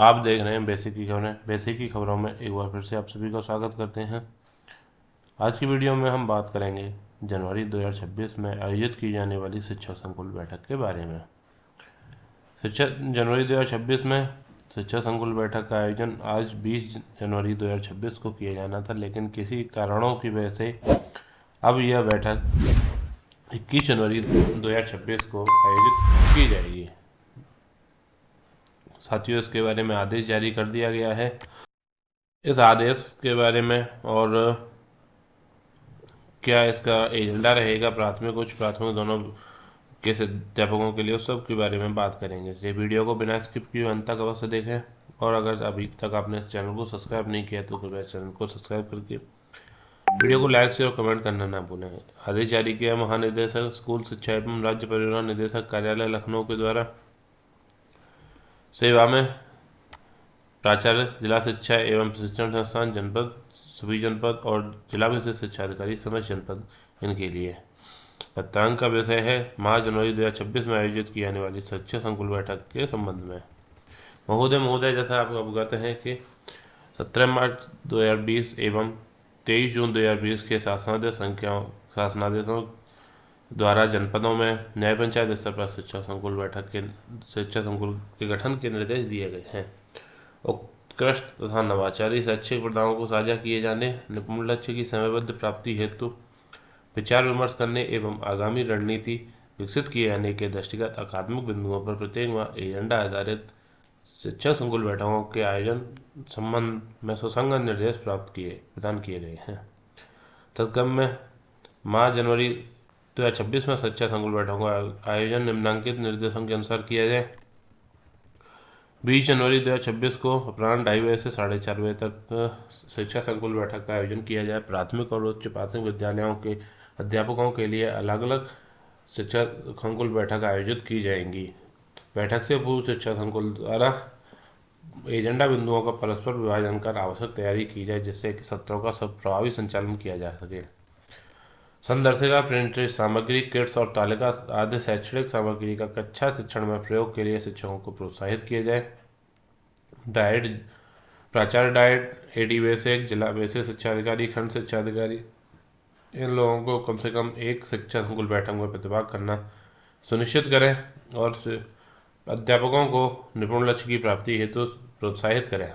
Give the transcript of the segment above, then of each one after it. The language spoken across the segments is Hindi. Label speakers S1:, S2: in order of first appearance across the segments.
S1: आप देख रहे हैं बेसिक की खबरें। बेसिक की खबरों में एक बार फिर से आप सभी का स्वागत करते हैं। आज की वीडियो में हम बात करेंगे जनवरी 2026 में आयोजित की जाने वाली शिक्षक संकुल बैठक के बारे में। जनवरी 2026 में शिक्षक संकुल बैठक का आयोजन आज 20 जनवरी 2026 को किया जाना था, लेकिन किसी कारणों की वजह से अब यह बैठक 21 जनवरी 2026 को आयोजित की जाएगी। साथियों, इसके बारे में आदेश जारी कर दिया गया है। इस आदेश के बारे में और क्या इसका एजेंडा रहेगा, प्राथमिक उच्च प्राथमिक दोनों के अध्यापकों के लिए, उस सब के बारे में बात करेंगे। इसलिए वीडियो को बिना स्किप किए अंत तक अवश्य देखें, और अगर अभी तक आपने इस चैनल को सब्सक्राइब नहीं किया तो कृपया चैनल को सब्सक्राइब करके वीडियो को लाइक शेयर और कमेंट करना ना भूलें। आदेश जारी किया महानिदेशक स्कूल शिक्षा एवं राज्य परिवहन निदेशक कार्यालय लखनऊ के द्वारा। सेवा में प्राचार्य, जिला शिक्षा एवं प्रशिक्षण संस्थान जनपद, सभी जनपद और जिला विशेष शिक्षा अधिकारी समस्त जनपद, इनके लिए। पत्रांक का विषय है माह जनवरी 2026 में आयोजित की जाने वाली शिक्षक संकुल बैठक के संबंध में। महोदय, जैसा आप अवगत हैं कि 17 मार्च 2020 एवं 23 जून 2020 के शासनादेशों द्वारा जनपदों में न्याय पंचायत स्तर पर शिक्षक संकुल के गठन के निर्देश दिए गए हैं। उत्कृष्ट तथा नवाचारी शैक्षिक प्रथाओं को साझा किए जाने, निपुण लक्ष्य की समयबद्ध प्राप्ति हेतु विचार विमर्श करने एवं आगामी रणनीति विकसित किए जाने के दृष्टिगत अकादमिक बिंदुओं पर प्रत्येक माह एजेंडा आधारित शिक्षक संकुल बैठकों के आयोजन संबंध में सुसंगत निर्देश प्रदान किए गए हैं। तत्क्रम में माह जनवरी 2026 में शिक्षा संकुल बैठकों का आयोजन निम्नलिखित निर्देशों के अनुसार किया जाए। 20 जनवरी 2026 को अपराह्न 2:30 बजे से 4:30 बजे तक शिक्षा संकुल बैठक का आयोजन किया जाए। प्राथमिक और उच्च प्राथमिक विद्यालयों के अध्यापकों के लिए अलग अलग शिक्षा संकुल बैठक आयोजित की जाएंगी। बैठक से पूर्व शिक्षा संकुल द्वारा एजेंडा बिंदुओं का परस्पर विभाजन कर आवश्यक तैयारी की जाए, जिससे कि सत्रों का सब प्रभावी संचालन किया जा सके। संदर्शिका, प्रिंटेड सामग्री, किट्स और तालिका आदि शैक्षणिक सामग्री का कक्षा शिक्षण में प्रयोग के लिए शिक्षकों को प्रोत्साहित किया जाए। डाइट, प्राचार्य डाइट, एडी बेसिक, जिला बेसिक शिक्षा अधिकारी, खंड शिक्षा अधिकारी, इन लोगों को कम से कम एक शिक्षा संकुल बैठक में प्रतिभाग करना सुनिश्चित करें और अध्यापकों को निपुण लक्ष्य की प्राप्ति हेतु प्रोत्साहित करें।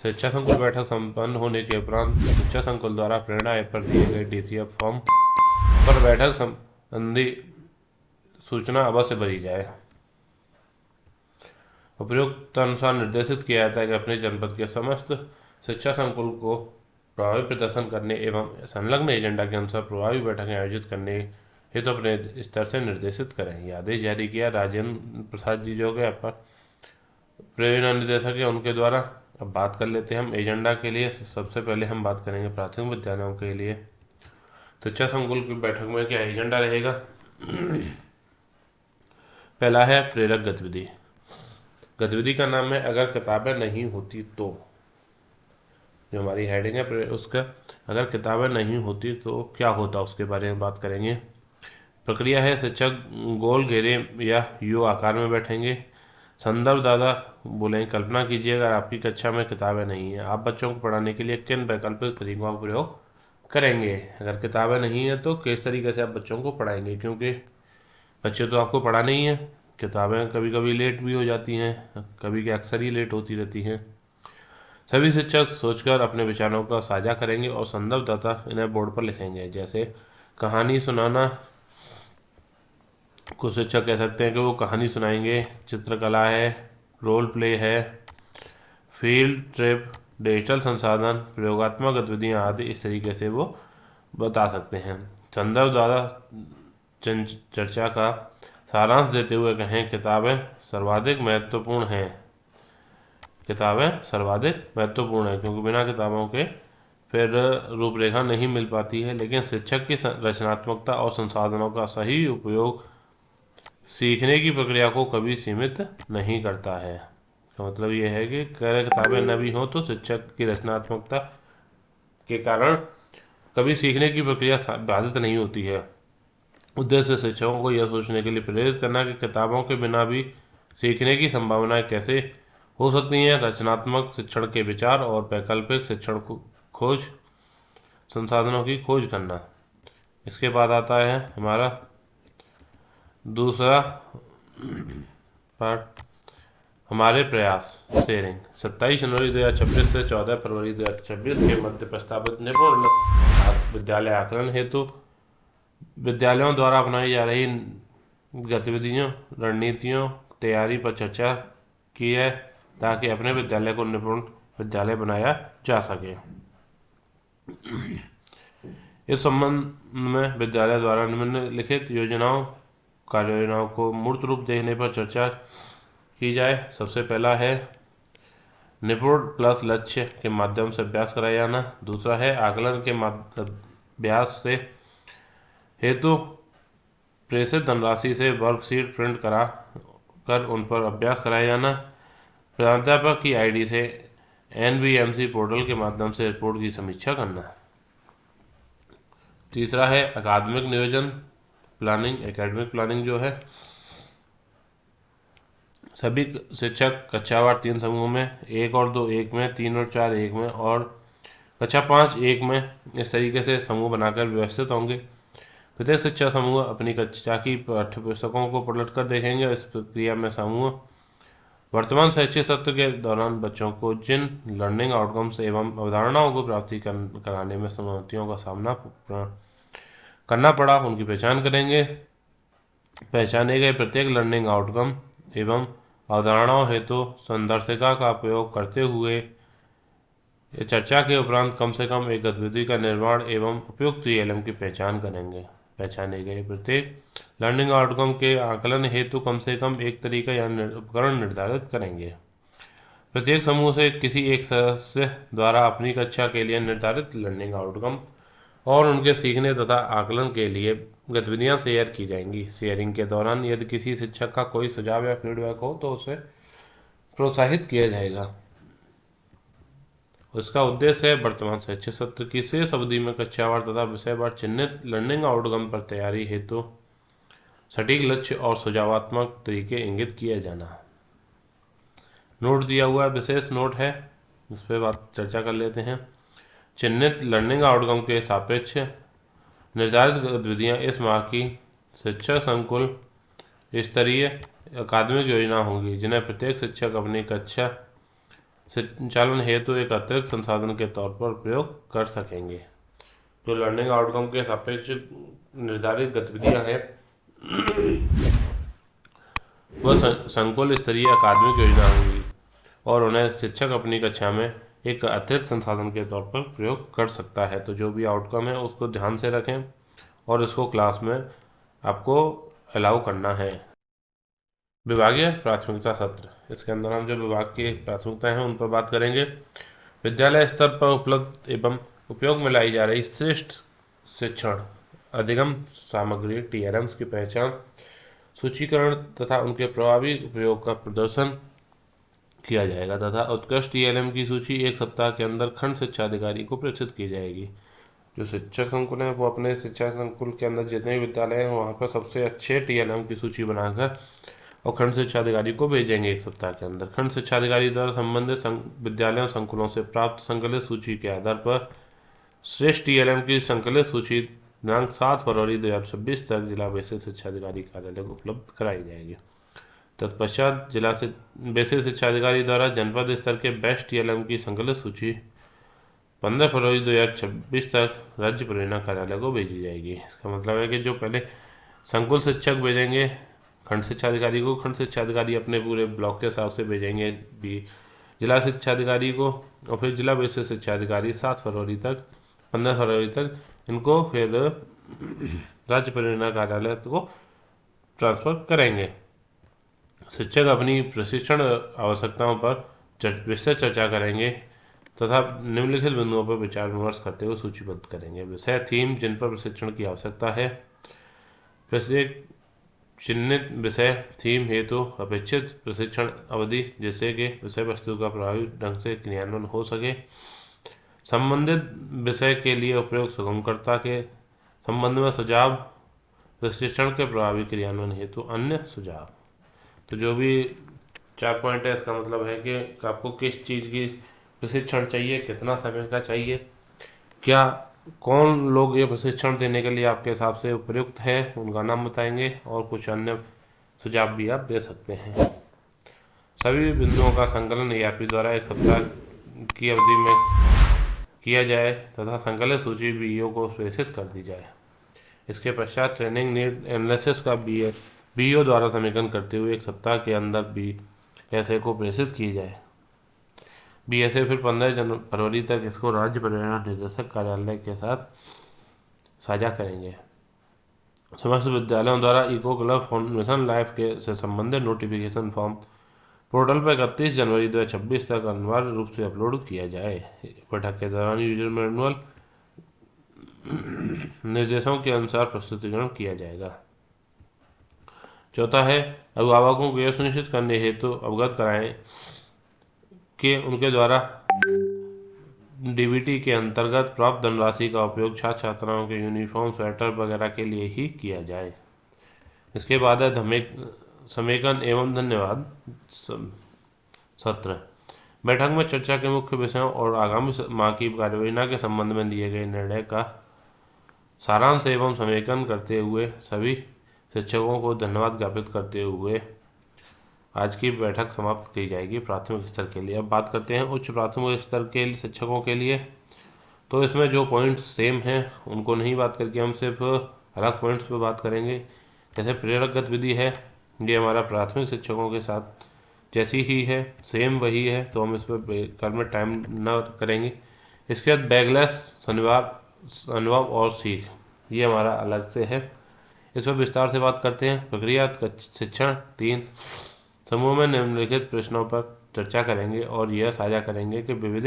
S1: शिक्षा संकुल बैठक संपन्न होने के उपरांत शिक्षा संकुल द्वारा प्रेरणा ऐप पर दिए गए DCF फॉर्म पर बैठक संबंधी सूचना अवश्य भरी जाए। उपयुक्त अनुसार निर्देशित किया जाता है कि अपने जनपद के समस्त शिक्षा संकुल को प्रभावी प्रदर्शन करने एवं संलग्न एजेंडा के अनुसार प्रभावी बैठकें आयोजित करने हेतु अपने स्तर से निर्देशित करें। यह आदेश जारी किया राजेंद्र प्रसाद जी, जो के परिवहन निदेशक है, उनके द्वारा। अब बात कर लेते हैं हम एजेंडा के लिए। सबसे पहले हम बात करेंगे प्राथमिक विद्यालयों के लिए शिक्षा संकुल की बैठक में क्या एजेंडा रहेगा। पहला है प्रेरक गतिविधि। गतिविधि का नाम है अगर किताबें नहीं होती तो, जो हमारी हेडिंग है उसका, अगर किताबें नहीं होती तो क्या होता, उसके बारे में बात करेंगे। प्रक्रिया है शिक्षक गोल घेरे या यू आकार में बैठेंगे। संदर्भ दादा बोलेंगे, कल्पना कीजिए अगर आपकी कक्षा में किताबें नहीं है, आप बच्चों को पढ़ाने के लिए किन वैकल्पिक तरीकों का प्रयोग करेंगे। अगर किताबें नहीं है तो किस तरीके से आप बच्चों को पढ़ाएंगे, क्योंकि बच्चे तो आपको पढ़ाने ही है। किताबें कभी कभी लेट भी हो जाती हैं, कभी क्या अक्सर ही लेट होती रहती हैं। सभी शिक्षक सोचकर अपने विचारों का साझा करेंगे और संदर्भ दाता इन्हें बोर्ड पर लिखेंगे। जैसे कहानी सुनाना, कुछ शिक्षक कह सकते हैं कि वो कहानी सुनाएंगे। चित्रकला है, रोल प्ले है, फील्ड ट्रिप, डिजिटल संसाधन, प्रयोगात्मक गतिविधियाँ आदि, इस तरीके से वो बता सकते हैं। संदर्भ द्वारा चर्चा का सारांश देते हुए कहें, किताबें सर्वाधिक महत्वपूर्ण हैं। किताबें सर्वाधिक महत्वपूर्ण हैं क्योंकि बिना किताबों के फिर रूपरेखा नहीं मिल पाती है, लेकिन शिक्षक की रचनात्मकता और संसाधनों का सही उपयोग सीखने की प्रक्रिया को कभी सीमित नहीं करता है। तो मतलब ये है कि अगर किताबें न भी हों तो शिक्षक की रचनात्मकता के कारण कभी सीखने की प्रक्रिया बाधित नहीं होती है। उद्देश्य शिक्षकों को यह सोचने के लिए प्रेरित करना कि किताबों के बिना भी सीखने की संभावनाएं कैसे हो सकती हैं रचनात्मक शिक्षण के विचार और वैकल्पिक शिक्षण को खोज संसाधनों की खोज करना। इसके बाद आता है हमारा दूसरा पार्ट, हमारे प्रयास शेयरिंग। 27 जनवरी 2026 से 14 फरवरी 2026 के मध्य प्रस्तावित निपुण विद्यालय आकलन हेतु विद्यालयों द्वारा अपनाई जा रही गतिविधियों रणनीतियों तैयारी पर चर्चा की है, ताकि अपने विद्यालय को निपुण विद्यालय बनाया जा सके। इस संबंध में विद्यालय द्वारा निम्नलिखित योजनाओं कार्य योजनाओं को मूर्त रूप देने पर चर्चा की जाए। सबसे पहला है निपुण प्लस लक्ष्य के माध्यम से अभ्यास कराया जाना। दूसरा है आकलन के अभ्यास से हेतु प्रेषित धनराशि से वर्कशीट प्रिंट करा कर उन पर अभ्यास कराया जाना। प्राध्यापक की आईडी से NBMC पोर्टल के माध्यम से रिपोर्ट की समीक्षा करना। तीसरा है अकादमिक नियोजन प्लानिंग। एकेडमिक प्लानिंग जो है सभी शिक्षक कक्षावार 3 समूहों में 1 और 2 1 में, 3 और 4 1 में और कक्षा 5 1 में इस तरीके से समूह बनाकर व्यवस्थित होंगे। प्रत्येक शिक्षा समूह अपनी कक्षा की पाठ्य पुस्तकों को पलट कर देखेंगे। इस प्रक्रिया में समूह वर्तमान शैक्षिक सत्र के दौरान बच्चों को जिन लर्निंग आउटकम्स एवं अवधारणाओं को प्राप्ति कराने में चुनौतियों का सामना करना पड़ा उनकी पहचान करेंगे। पहचाने गए प्रत्येक लर्निंग आउटकम एवं अवधारणाओं हेतु संदर्शिका का उपयोग करते हुए चर्चा के उपरांत कम से कम एक गतिविधि का निर्माण एवं उपयुक्त TLM की पहचान करेंगे। पहचाने गए प्रत्येक लर्निंग आउटकम के आकलन हेतु कम से कम एक तरीका या उपकरण निर्धारित करेंगे। प्रत्येक समूह से किसी एक सदस्य द्वारा अपनी कक्षा के लिए निर्धारित लर्निंग आउटकम और उनके सीखने तथा आकलन के लिए गतिविधियां शेयर की जाएंगी। शेयरिंग के दौरान यदि किसी शिक्षक का कोई सुझाव या फीडबैक हो तो उसे प्रोत्साहित किया जाएगा। उसका उद्देश्य है वर्तमान शैक्षिक सत्र की शेष अवधि में कक्षावार तथा विषयवार चिन्हित लर्निंग आउटकम पर तैयारी हेतु सटीक लक्ष्य और सुझावात्मक तरीके इंगित किया जाना। नोट दिया हुआ विशेष नोट है, इस पर बात चर्चा कर लेते हैं। चिन्हित लर्निंग आउटकम के सापेक्ष निर्धारित गतिविधियां इस माह की शिक्षक संकुल स्तरीय अकादमिक योजना होंगी, जिन्हें प्रत्येक शिक्षक अपनी कक्षा संचालन हेतु एक अतिरिक्त संसाधन के तौर पर प्रयोग कर सकेंगे। जो लर्निंग आउटकम के सापेक्ष निर्धारित गतिविधियां हैं वह संकुल स्तरीय अकादमिक योजना होंगी और उन्हें शिक्षक अपनी कक्षा में एक अतिरिक्त संसाधन के तौर पर प्रयोग कर सकता है। तो जो भी आउटकम है उसको ध्यान से रखें और इसको क्लास में आपको अलाउ करना है। विभागीय प्राथमिकता सत्र, इसके अंदर हम जो विभाग की प्राथमिकताएं हैं उन पर बात करेंगे। विद्यालय स्तर पर उपलब्ध एवं उपयोग में लाई जा रही श्रेष्ठ शिक्षण अधिगम सामग्री TLMs की पहचान सूचीकरण तथा उनके प्रभावी उपयोग का प्रदर्शन किया जाएगा तथा उत्कृष्ट TLM की सूची एक सप्ताह के अंदर खंड शिक्षा अधिकारी को प्रेषित की जाएगी। जो शिक्षक संकुल है वो अपने शिक्षा संकुल के अंदर जितने विद्यालय हैं वहाँ पर सबसे अच्छे TLM की सूची बनाकर और खंड शिक्षा अधिकारी को भेजेंगे एक सप्ताह के अंदर। खंड शिक्षा अधिकारी द्वारा संबंधित विद्यालयों संकुलों से प्राप्त संकलित सूची के आधार पर श्रेष्ठ TLM की संकलित सूची दिनांक 7 फरवरी 2026 तक जिला बेसिक शिक्षा अधिकारी कार्यालय को उपलब्ध कराई जाएगी। तत्पश्चात जिला से बेसिक शिक्षा अधिकारी द्वारा जनपद स्तर के बेस्ट TLM की संकलित सूची 15 फरवरी 2026 तक राज्य परियोजना कार्यालय को भेजी जाएगी। इसका मतलब है कि जो पहले संकुल शिक्षक भेजेंगे खंड शिक्षा अधिकारी को, खंड शिक्षा अधिकारी अपने पूरे ब्लॉक के हिसाब से भेजेंगे जिला शिक्षा अधिकारी को और फिर जिला बेसिक शिक्षा अधिकारी 7 फरवरी तक 15 फरवरी तक इनको फिर राज्य परियोजना कार्यालय को ट्रांसफर करेंगे। शिक्षक अपनी प्रशिक्षण आवश्यकताओं पर विस्तृत चर्चा करेंगे तथा निम्नलिखित बिंदुओं पर विचार विमर्श करते हुए सूचीबद्ध करेंगे। विषय थीम जिन पर प्रशिक्षण की आवश्यकता है, प्रत्येक चिन्हित विषय थीम हेतु अपेक्षित प्रशिक्षण अवधि जिससे कि विषय वस्तु का प्रभावी ढंग से क्रियान्वयन हो सके, संबंधित विषय के लिए उपयोग सुगमकर्ता के संबंध में सुझाव, प्रशिक्षण के प्रभावी क्रियान्वयन हेतु अन्य सुझाव। तो जो भी 4 पॉइंट है, इसका मतलब है कि आपको किस चीज़ की प्रशिक्षण चाहिए, कितना समय का चाहिए, क्या कौन लोग ये प्रशिक्षण देने के लिए आपके हिसाब से उपयुक्त है, उनका नाम बताएंगे और कुछ अन्य सुझाव भी आप दे सकते हैं। सभी बिंदुओं का संकलन ERP द्वारा 1 सप्ताह की अवधि में किया जाए तथा संकलित सूची BO को प्रेषित कर दी जाए। इसके पश्चात ट्रेनिंग नीड एनालिसिस का BO द्वारा समीकरण करते हुए 1 सप्ताह के अंदर BSA को प्रेषित की जाए। BSA फिर 15 फरवरी तक इसको राज्य परियोजना निदेशक कार्यालय के साथ साझा करेंगे। समस्त विद्यालयों द्वारा इको क्लब फाउंडेशन लाइफ के से संबंधित नोटिफिकेशन फॉर्म पोर्टल पर 31 जनवरी 2026 तक अनिवार्य रूप से अपलोड किया जाए। बैठक के दौरान यूजर मैनुअल निर्देशों के अनुसार प्रस्तुतिकरण किया जाएगा। चौथा है, अभिभावकों को यह सुनिश्चित करने हेतु अवगत कराएं कि उनके द्वारा DBT के अंतर्गत प्राप्त धनराशि का उपयोग छात्र छात्राओं के यूनिफॉर्म, स्वेटर वगैरह के लिए ही किया जाए। इसके बाद है समेकन एवं धन्यवाद सत्र। बैठक में चर्चा के मुख्य विषयों और आगामी माह की कार्ययोजना के संबंध में दिए गए निर्णय का सारांश एवं समेकन करते हुए सभी शिक्षकों को धन्यवाद ज्ञापित करते हुए आज की बैठक समाप्त की जाएगी प्राथमिक स्तर के लिए। अब बात करते हैं उच्च प्राथमिक स्तर के शिक्षकों के लिए। तो इसमें जो पॉइंट्स सेम हैं उनको नहीं बात करके हम सिर्फ अलग पॉइंट्स पे बात करेंगे। जैसे प्रेरक गतिविधि है, ये हमारा प्राथमिक शिक्षकों के साथ जैसी ही है, सेम वही है, तो हम इस पर कल में टाइम न करेंगे। इसके बाद बैगलेस शनिवार अनुभव और सीख, ये हमारा अलग से है, इस पर विस्तार से बात करते हैं। प्रक्रिया शिक्षण 3 समूह में निम्नलिखित प्रश्नों पर चर्चा करेंगे और यह साझा करेंगे कि विविध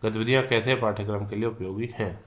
S1: गतिविधियां कैसे पाठ्यक्रम के लिए उपयोगी हैं।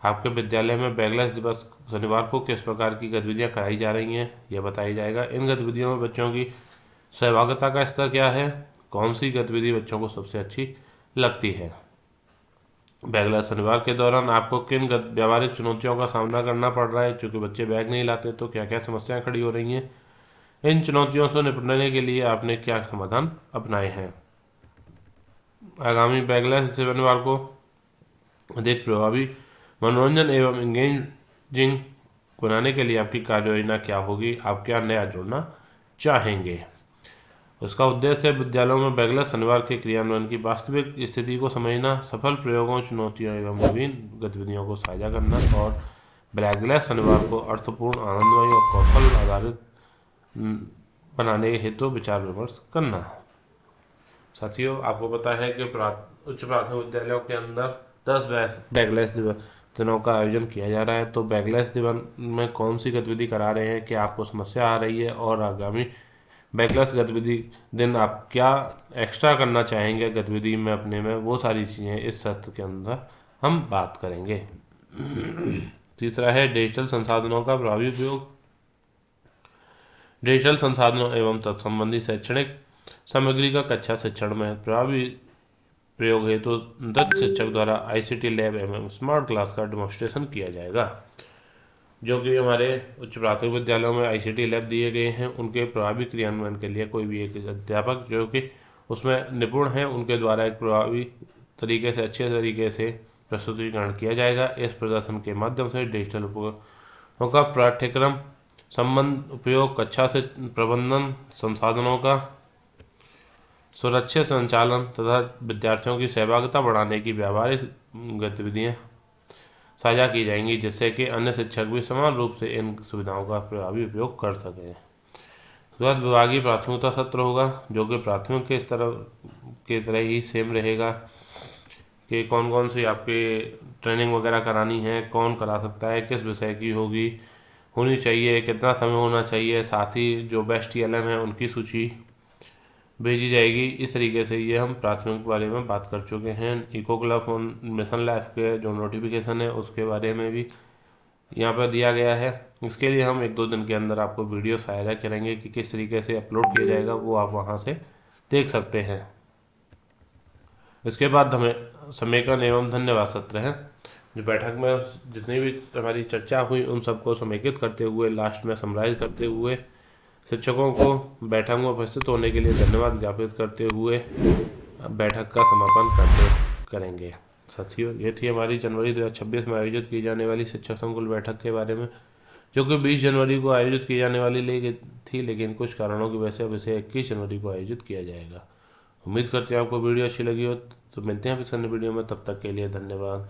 S1: आपके विद्यालय में बैगलेस दिवस शनिवार को किस प्रकार की गतिविधियां कराई जा रही हैं, यह बताया जाएगा। इन गतिविधियों में बच्चों की सहभागिता का स्तर क्या है, कौन सी गतिविधि बच्चों को सबसे अच्छी लगती है। बैगलेस शनिवार के दौरान आपको किन व्यावहारिक चुनौतियों का सामना करना पड़ रहा है, चूँकि बच्चे बैग नहीं लाते तो क्या क्या समस्याएं खड़ी हो रही हैं, इन चुनौतियों से निपटने के लिए आपने क्या समाधान अपनाए हैं। आगामी बैगलेस शनिवार को अधिक प्रभावी, मनोरंजन एवं इंगेजिंग बनाने के लिए आपकी कार्ययोजना क्या होगी, आप क्या नया जोड़ना चाहेंगे। उसका उद्देश्य है विद्यालयों में बैगलेस शनिवार के क्रियान्वयन की वास्तविक स्थिति को समझना, सफल प्रयोगों, चुनौतियों एवं विभिन्न गतिविधियों को साझा करना और बैगलेस शनिवार को अर्थपूर्ण, आनंदमय और कौशल आधारित बनाने हेतु विचार विमर्श करना। साथियों, आपको पता है कि उच्च प्राथमिक विद्यालयों के अंदर 10 बैगलेस दिनों का आयोजन किया जा रहा है। तो बैगलेस दिवस में कौन सी गतिविधि करा रहे हैं, क्या आपको समस्या आ रही है और आगामी बैगलेस गतिविधि दिन आप क्या एक्स्ट्रा करना चाहेंगे गतिविधि में अपने में, वो सारी चीज़ें इस सत्र के अंदर हम बात करेंगे। तीसरा है डिजिटल संसाधनों का प्रभावी उपयोग। डिजिटल संसाधनों एवं तत्संबंधी शैक्षणिक सामग्री का कक्षा शिक्षण में प्रभावी प्रयोग हेतु दक्ष शिक्षक द्वारा ICT लैब एवं स्मार्ट क्लास का डेमोन्स्ट्रेशन किया जाएगा। जो कि हमारे उच्च प्राथमिक विद्यालयों में ICT लैब दिए गए हैं, उनके प्रभावी क्रियान्वयन के लिए कोई भी एक अध्यापक जो कि उसमें निपुण है, उनके द्वारा एक प्रभावी तरीके से, अच्छे तरीके से प्रस्तुतिकरण किया जाएगा। इस प्रदर्शन के माध्यम से डिजिटल उपकरणों का पाठ्यक्रम संबंध उपयोग, कक्षा से प्रबंधन, संसाधनों का सुरक्षित संचालन तथा विद्यार्थियों की सहभागिता बढ़ाने की व्यावहारिक गतिविधियाँ साझा की जाएंगी, जिससे कि अन्य शिक्षक भी समान रूप से इन सुविधाओं का प्रभावी उपयोग कर सकें। उसके बाद विभागीय प्राथमिकता सत्र होगा, जो कि प्राथमिक के स्तर के तरह ही सेम रहेगा कि कौन कौन सी आपकी ट्रेनिंग वगैरह करानी है, कौन करा सकता है, किस विषय की होनी चाहिए, कितना समय होना चाहिए, साथ ही जो बेस्ट TLM है उनकी सूची भेजी जाएगी। इस तरीके से ये हम प्राथमिक के बारे में बात कर चुके हैं। इको क्लब फाउंडेशन लाइफ के जो नोटिफिकेशन है उसके बारे में भी यहाँ पर दिया गया है। इसके लिए हम 1-2 दिन के अंदर आपको वीडियो साझा करेंगे कि किस तरीके से अपलोड किया जाएगा, वो आप वहाँ से देख सकते हैं। इसके बाद हमें समेकन एवं धन्यवाद सत्र है, जो बैठक में जितनी भी हमारी चर्चा हुई उन सबको समेकित करते हुए लास्ट में समराइज करते हुए शिक्षकों को बैठक में उपस्थित होने के लिए धन्यवाद ज्ञापित करते हुए बैठक का समापन करेंगे। साथियों, ये थी हमारी जनवरी 2026 में आयोजित की जाने वाली शिक्षक संकुल बैठक के बारे में, जो कि 20 जनवरी को आयोजित की जाने वाली थी, लेकिन कुछ कारणों की वजह से अब इसे 21 जनवरी को आयोजित किया जाएगा। उम्मीद करते हैं आपको वीडियो अच्छी लगी हो, तो मिलते हैं फिर अन्य वीडियो में। तब तक के लिए धन्यवाद।